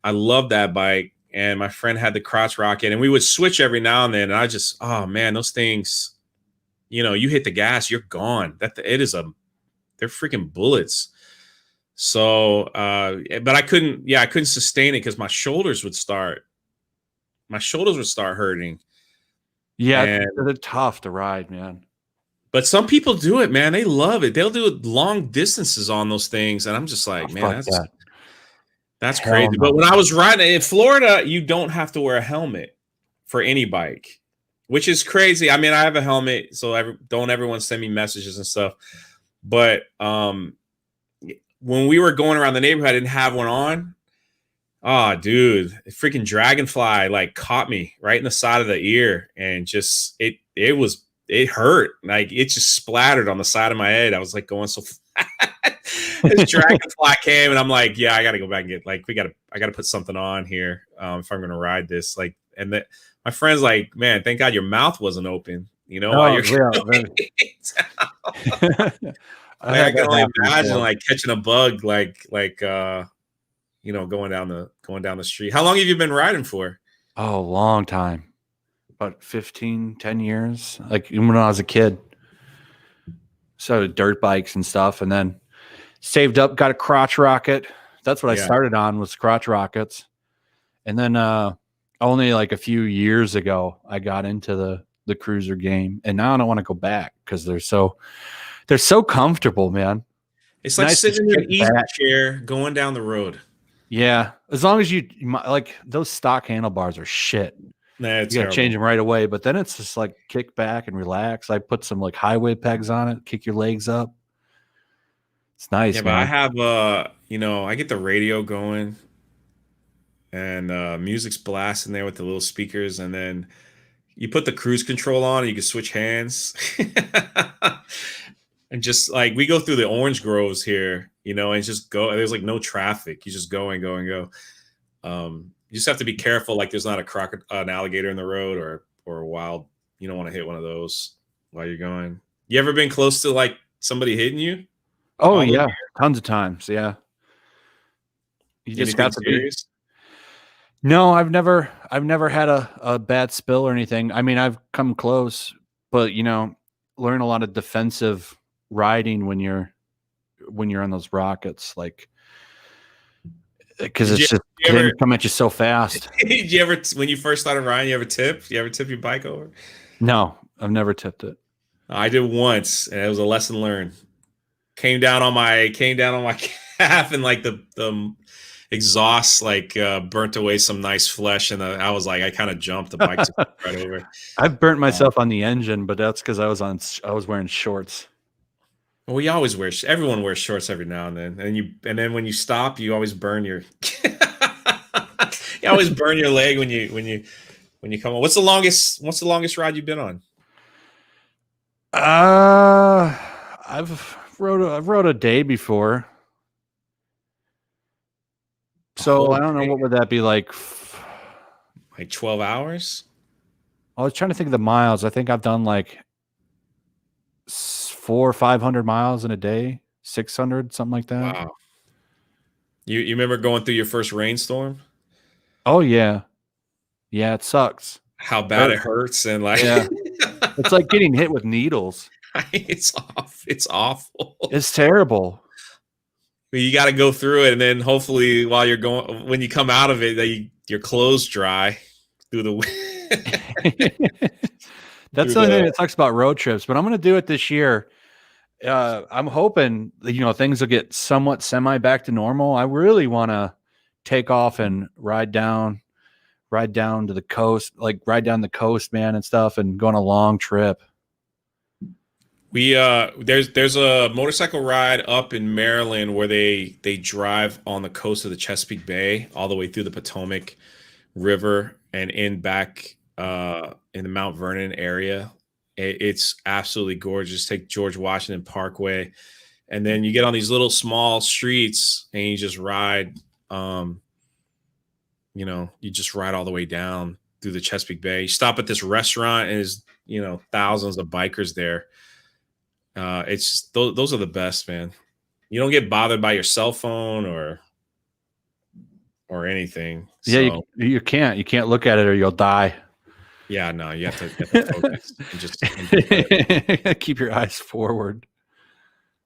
I love that bike, and my friend had the crotch rocket, and we would switch every now and then. And I just, oh man, those things, you hit the gas, you're gone. They're freaking bullets. So, but I couldn't sustain it because my shoulders would start hurting. Yeah, they're tough to ride, man. But some people do it, man. They love it. They'll do long distances on those things, and I'm just like, man, that's crazy. No. But when I was riding in Florida, you don't have to wear a helmet for any bike, which is crazy. I mean, I have a helmet, so don't everyone send me messages and stuff. But when we were going around the neighborhood, I didn't have one on. Oh, dude, a freaking dragonfly like caught me right in the side of the ear, and just it hurt. Like it just splattered on the side of my head. I was like going so fast. This dragonfly came, and I'm like, yeah, I got to go back and get I got to put something on here if I'm gonna ride this. Like, and my friend's like, man, thank God your mouth wasn't open. While you're I can only imagine like catching a bug, like going down the street. How long have you been riding for? Oh, a long time. About 10 years. Like even when I was a kid. So dirt bikes and stuff, and then saved up, got a crotch rocket. That's what I Yeah. started on, was crotch rockets. And then only like a few years ago, I got into the cruiser game, and now I don't want to go back because they're so comfortable, man. It's like Nice to sitting in an kick easy back. chair going down the road. Yeah, as long as you like, those stock handlebars are shit. Nah, it's You gotta terrible. change them right away, but then it's just like kick back and relax. I put some like highway pegs on it, kick your legs up. It's nice, Yeah, but I man. have I get the radio going and music's blasting there with the little speakers, and then you put the cruise control on and you can switch hands. And just like we go through the orange groves here, and just go. There's like no traffic. You just go and go and go. You just have to be careful, like there's not an alligator in the road or a wild. You don't want to hit one of those while you're going. You ever been close to like somebody hitting you? Oh yeah, tons of times. Yeah, you just got to be. No, I've never had a bad spill or anything. I mean, I've come close, but learn a lot of defensive riding when you're on those rockets, like, because it's just they come at you so fast. Did you ever, when you first started riding, you ever tip your bike over? No, I've never tipped it. I did once, and it was a lesson learned. Came down on my calf, and like the exhaust burnt away some nice flesh, and I was like, I kind of jumped the bike right over. I've burnt myself on the engine, but that's because I was wearing shorts. Well, we always everyone wears shorts every now and then, and then when you stop, you always burn your you always burn your leg when you come on. What's the longest ride you've been on? I've rode a day before. So I don't know, what would that be like? Like 12 hours? I was trying to think of the miles. I think I've done like 400 or 500 miles in a day, 600, something like that. Wow. You remember going through your first rainstorm? Oh yeah. Yeah, it sucks. How bad it hurts, and like it's like getting hit with needles. It's awful. It's terrible. You got to go through it, and then hopefully when you come out of it, your clothes dry through the That's the only thing that sucks about road trips, but I'm going to do it this year. I'm hoping things will get somewhat semi back to normal. I really want to take off and ride down to the coast, like ride down the coast, man, and stuff, and go on a long trip. We there's a motorcycle ride up in Maryland where they drive on the coast of the Chesapeake Bay all the way through the Potomac River and in back in the Mount Vernon area. It's absolutely gorgeous. Take George Washington Parkway, and then you get on these little small streets and you just ride. You just ride all the way down through the Chesapeake Bay. You stop at this restaurant, and there's thousands of bikers there. It's those are the best, man. You don't get bothered by your cell phone or anything. Yeah, so. You can't look at it or you'll die. Yeah, no, you have to focus and just keep your eyes forward.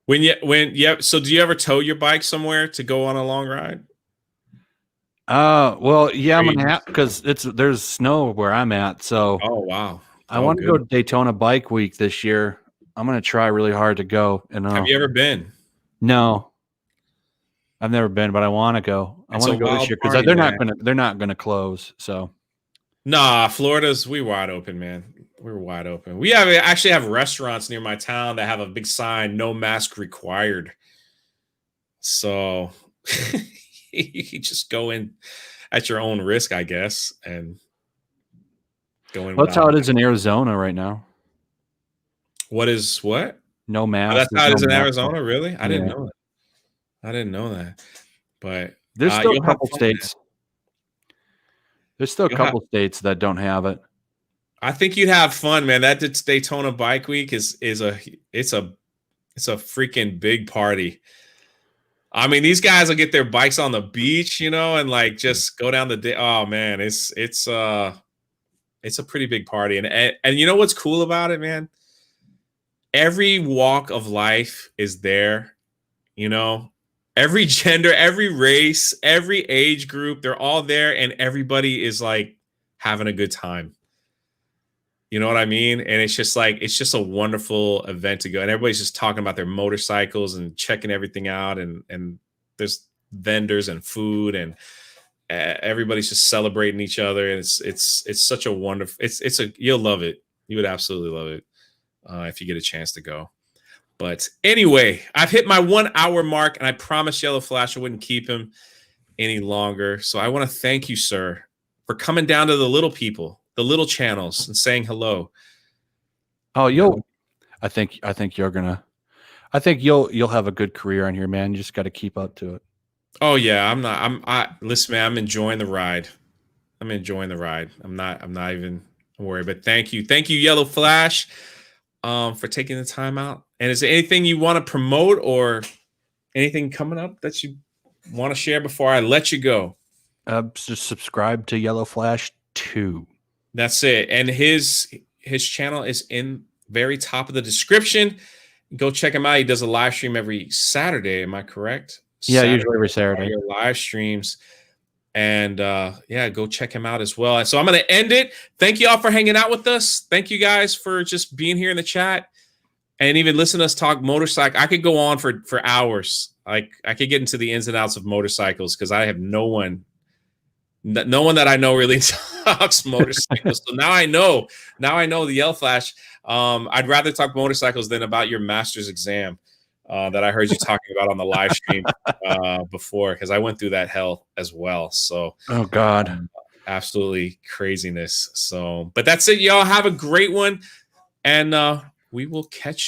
So do you ever tow your bike somewhere to go on a long ride? Well, yeah, I'm gonna have, because there's snow where I'm at. So oh wow, I want to go to Daytona Bike Week this year. I'm gonna try really hard to go. And have you ever been? No, I've never been, but I want to go. I want to go this year because they're not gonna close. So nah, we're wide open, man. We're wide open. We actually have restaurants near my town that have a big sign, "No mask required." So you just go in at your own risk, I guess, and go in. Well, that's how it is in Arizona right now. What? No mask. Oh, that's how it is in Arizona, really? I didn't know that. I didn't know that. But there's still a couple states. There's still a couple states that don't have it. I think you'd have fun, man. That Daytona Bike Week is a freaking big party. I mean, these guys will get their bikes on the beach, and like just go down the day. Oh man, it's a pretty big party. And you know what's cool about it, man? every walk of life is there, you know, every gender, every race, every age group, they're all there, and everybody is like having a good time. You know what I mean? And it's just like, it's just a wonderful event to go. And everybody's just talking about their motorcycles and checking everything out. And there's vendors and food, and everybody's just celebrating each other. And it's such a wonderful, you'll love it. You would absolutely love it if you get a chance to go. But anyway, I've hit my 1 hour mark, and I promised Yellow Flash I wouldn't keep him any longer. So I want to thank you, sir, for coming down to the little people, the little channels, and saying hello. Oh, I think you'll have a good career on here, man. You just got to keep up to it. Oh yeah, listen, man, I'm enjoying the ride. I'm not even worried, but thank you, Yellow Flash, for taking the time out. And is there anything you want to promote or anything coming up that you want to share before I let you go? Just subscribe to Yellow Flash 2. That's it. And his channel is in very top of the description. Go check him out. He does a live stream every Saturday. Am I correct? Yeah, Saturday, usually every Saturday. your live streams. And yeah, go check him out as well. So I'm going to end it. Thank you all for hanging out with us. Thank you guys for just being here in the chat and even listen to us talk motorcycle. I could go on for hours. Like, I could get into the ins and outs of motorcycles because I have no one that I know really talks motorcycles. So now I know the Yellow Flash. I'd rather talk motorcycles than about your master's exam that I heard you talking about on the live stream before, because I went through that hell as well. So, oh God, absolutely craziness. So, but that's it, y'all. Have a great one, and we will catch